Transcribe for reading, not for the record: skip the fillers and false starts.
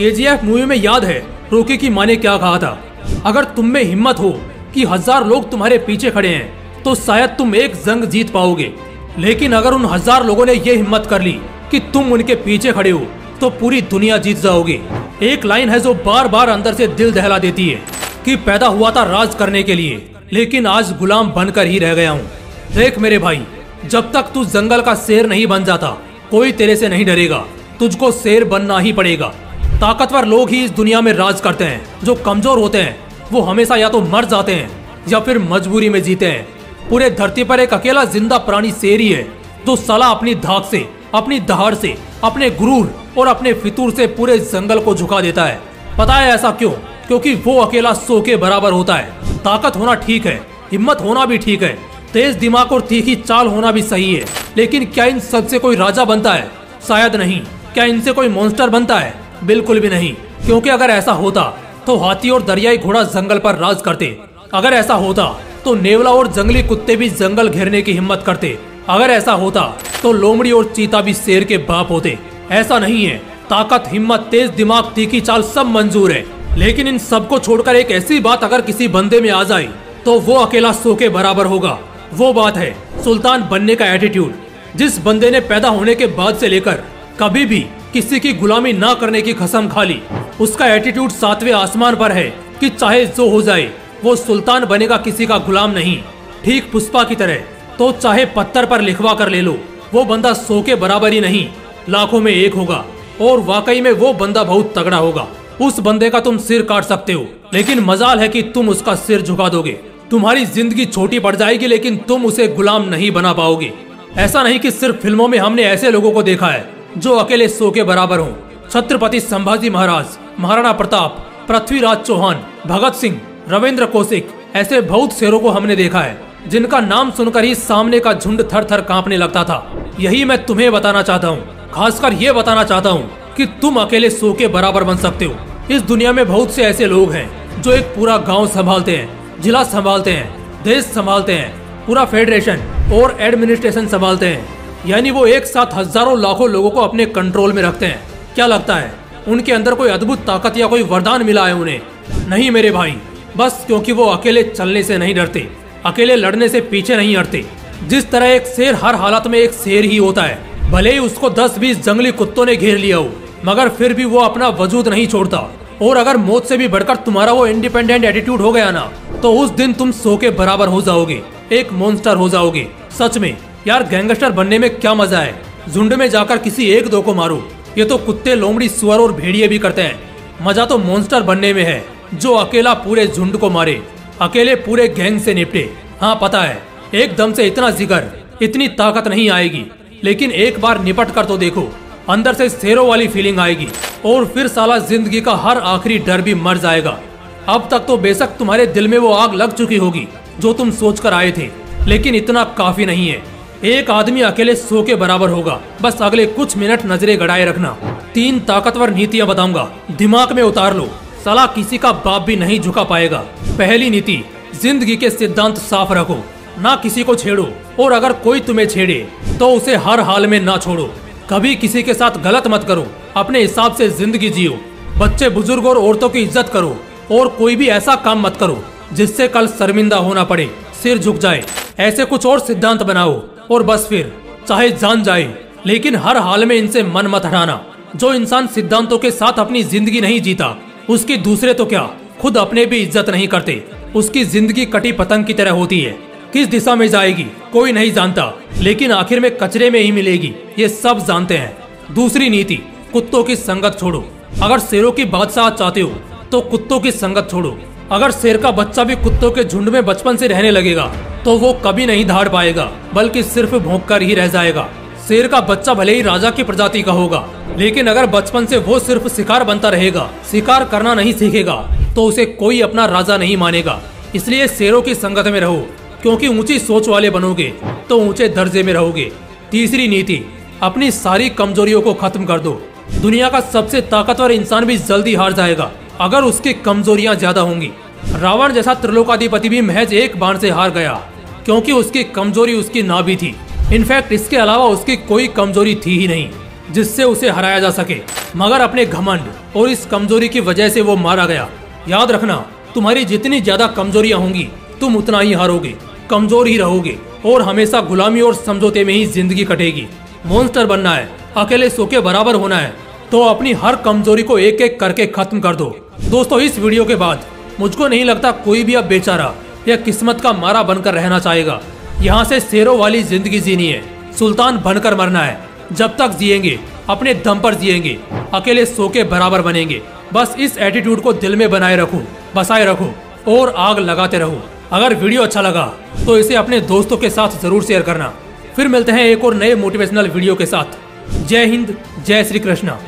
KGF movie में याद है रॉकी की माँ ने क्या कहा था, अगर तुम में हिम्मत हो कि 1000 लोग तुम्हारे पीछे खड़े हैं तो शायद तुम एक जंग जीत पाओगे, लेकिन अगर उन 1000 लोगों ने ये हिम्मत कर ली कि तुम उनके पीछे खड़े हो तो पूरी दुनिया जीत जाओगे। एक लाइन है जो बार बार अंदर से दिल दहला देती है कि पैदा हुआ था राज करने के लिए, लेकिन आज गुलाम बनकर ही रह गया हूँ। देख मेरे भाई, जब तक तू जंगल का शेर नहीं बन जाता कोई तेरे से नहीं डरेगा, तुझको शेर बनना ही पड़ेगा। ताकतवर लोग ही इस दुनिया में राज करते हैं, जो कमजोर होते हैं वो हमेशा या तो मर जाते हैं या फिर मजबूरी में जीते हैं। पूरे धरती पर एक अकेला जिंदा प्राणी शेर ही है जो साला अपनी धाक से, अपनी दहाड़ से, अपने गुरूर और अपने फितूर से पूरे जंगल को झुका देता है। पता है ऐसा क्यों? क्योंकि वो अकेला 100 के बराबर होता है। ताकत होना ठीक है, हिम्मत होना भी ठीक है, तेज दिमाग और तीखी चाल होना भी सही है, लेकिन क्या इन सब से कोई राजा बनता है? शायद नहीं। क्या इनसे कोई मॉन्स्टर बनता है? बिल्कुल भी नहीं, क्योंकि अगर ऐसा होता तो हाथी और दरियाई घोड़ा जंगल पर राज करते। अगर ऐसा होता तो नेवला और जंगली कुत्ते भी जंगल घेरने की हिम्मत करते। अगर ऐसा होता तो लोमड़ी और चीता भी शेर के बाप होते। ऐसा नहीं है। ताकत, हिम्मत, तेज दिमाग, तीखी चाल सब मंजूर है, लेकिन इन सबको छोड़कर एक ऐसी बात अगर किसी बंदे में आ जाए तो वो अकेला 100 के बराबर होगा। वो बात है सुल्तान बनने का एटीट्यूड। जिस बंदे ने पैदा होने के बाद से लेकर कभी भी किसी की गुलामी ना करने की कसम खा ली, उसका एटीट्यूड 7वें आसमान पर है कि चाहे जो हो जाए वो सुल्तान बनेगा, किसी का गुलाम नहीं। ठीक पुष्पा की तरह, तो चाहे पत्थर पर लिखवा कर ले लो, वो बंदा 100 के बराबर ही नहीं, लाखों में एक होगा, और वाकई में वो बंदा बहुत तगड़ा होगा। उस बंदे का तुम सिर काट सकते हो, लेकिन मजाल है कि तुम उसका सिर झुका दोगे। तुम्हारी जिंदगी छोटी पड़ जाएगी, लेकिन तुम उसे गुलाम नहीं बना पाओगे। ऐसा नहीं कि सिर्फ फिल्मों में हमने ऐसे लोगों को देखा है जो अकेले 100 के बराबर हों। छत्रपति संभाजी महाराज, महाराणा प्रताप, पृथ्वीराज चौहान, भगत सिंह, रविंद्र कौशिक, ऐसे बहुत शेरों को हमने देखा है जिनका नाम सुनकर ही सामने का झुंड थर थर कांपने लगता था। यही मैं तुम्हें बताना चाहता हूँ, खासकर ये बताना चाहता हूँ कि तुम अकेले 100 के बराबर बन सकते हो। इस दुनिया में बहुत से ऐसे लोग हैं जो एक पूरा गाँव संभालते हैं, जिला संभालते हैं, देश संभालते हैं, पूरा फेडरेशन और एडमिनिस्ट्रेशन संभालते हैं, यानी वो एक साथ हजारों लाखों लोगों को अपने कंट्रोल में रखते हैं। क्या लगता है उनके अंदर कोई अद्भुत ताकत या कोई वरदान मिला है उन्हें? नहीं मेरे भाई, बस क्योंकि वो अकेले चलने से नहीं डरते, अकेले लड़ने से पीछे नहीं हटते। जिस तरह एक शेर हर हालत में एक शेर ही होता है, भले ही उसको 10-20 जंगली कुत्तों ने घेर लिया हो, मगर फिर भी वो अपना वजूद नहीं छोड़ता। और अगर मौत से भी बढ़कर तुम्हारा वो इंडिपेंडेंट एटीट्यूड हो गया ना, तो उस दिन तुम 100 के बराबर हो जाओगे, एक मॉन्स्टर हो जाओगे। सच में यार, गैंगस्टर बनने में क्या मजा है? झुंड में जाकर किसी एक दो को मारो, ये तो कुत्ते, लोमड़ी, सुअर और भेड़िए भी करते हैं। मजा तो मॉन्स्टर बनने में है जो अकेला पूरे झुंड को मारे, अकेले पूरे गैंग से निपटे। हाँ पता है, एकदम से इतना जिगर, इतनी ताकत नहीं आएगी, लेकिन एक बार निपट कर तो देखो, अंदर से शेरों वाली फीलिंग आएगी, और फिर साला जिंदगी का हर आखिरी डर भी मर जाएगा। अब तक तो बेशक तुम्हारे दिल में वो आग लग चुकी होगी जो तुम सोच कर आए थे, लेकिन इतना काफी नहीं है। एक आदमी अकेले 100 के बराबर होगा। बस अगले कुछ मिनट नजरें गड़ाए रखना। 3 ताकतवर नीतियां बताऊंगा, दिमाग में उतार लो, साला किसी का बाप भी नहीं झुका पाएगा। पहली नीति, जिंदगी के सिद्धांत साफ रखो, ना किसी को छेड़ो, और अगर कोई तुम्हें छेड़े तो उसे हर हाल में ना छोड़ो। कभी किसी के साथ गलत मत करो, अपने हिसाब से जिंदगी जियो। बच्चे, बुजुर्ग और औरतों की इज्जत करो, और कोई भी ऐसा काम मत करो जिससे कल शर्मिंदा होना पड़े, सिर झुक जाए। ऐसे कुछ और सिद्धांत बनाओ, और बस फिर चाहे जान जाए, लेकिन हर हाल में इनसे मन मत हटाना। जो इंसान सिद्धांतों के साथ अपनी जिंदगी नहीं जीता, उसकी दूसरे तो क्या, खुद अपने भी इज्जत नहीं करते। उसकी जिंदगी कटी पतंग की तरह होती है, किस दिशा में जाएगी कोई नहीं जानता, लेकिन आखिर में कचरे में ही मिलेगी, ये सब जानते हैं। दूसरी नीति, कुत्तों की संगत छोड़ो। अगर शेरों की बादशाह चाहते हो तो कुत्तों की संगत छोड़ो। अगर शेर का बच्चा भी कुत्तों के झुंड में बचपन से रहने लगेगा तो वो कभी नहीं धाड़ पाएगा, बल्कि सिर्फ भौंक कर ही रह जाएगा। शेर का बच्चा भले ही राजा की प्रजाति का होगा, लेकिन अगर बचपन से वो सिर्फ शिकार बनता रहेगा, शिकार करना नहीं सीखेगा, तो उसे कोई अपना राजा नहीं मानेगा। इसलिए शेरों की संगत में रहो, क्योंकि ऊंची सोच वाले बनोगे तो ऊंचे दर्जे में रहोगे। तीसरी नीति, अपनी सारी कमजोरियों को खत्म कर दो। दुनिया का सबसे ताकतवर इंसान भी जल्दी हार जाएगा अगर उसकी कमजोरियां ज्यादा होंगी। रावण जैसा त्रिलोकाधिपति भी महज एक बाण से हार गया, क्योंकि उसकी कमजोरी उसकी नाभि थी। इनफैक्ट इसके अलावा उसकी कोई कमजोरी थी ही नहीं। जिससे उसे हराया जा सके, मगर अपने घमंड और इस कमजोरी की वजह से वो मारा गया। याद रखना, तुम्हारी जितनी ज्यादा कमजोरियां होंगी तुम उतना ही हारोगे, कमजोर ही रहोगे और हमेशा गुलामी और समझौते में ही जिंदगी कटेगी। मॉन्स्टर बनना है, अकेले सो के बराबर होना है, तो अपनी हर कमजोरी को एक एक करके खत्म कर दो। दोस्तों, इस वीडियो के बाद मुझको नहीं लगता कोई भी अब बेचारा या किस्मत का मारा बनकर रहना चाहेगा। यहाँ से शेरों वाली जिंदगी जीनी है, सुल्तान बनकर मरना है। जब तक जिएंगे अपने दम पर जिएंगे, अकेले सो के बराबर बनेंगे। बस इस एटीट्यूड को दिल में बनाए रखो, बसाए रखो और आग लगाते रहो। अगर वीडियो अच्छा लगा तो इसे अपने दोस्तों के साथ जरूर शेयर करना। फिर मिलते हैं एक और नए मोटिवेशनल वीडियो के साथ। जय हिंद, जय श्री कृष्णा।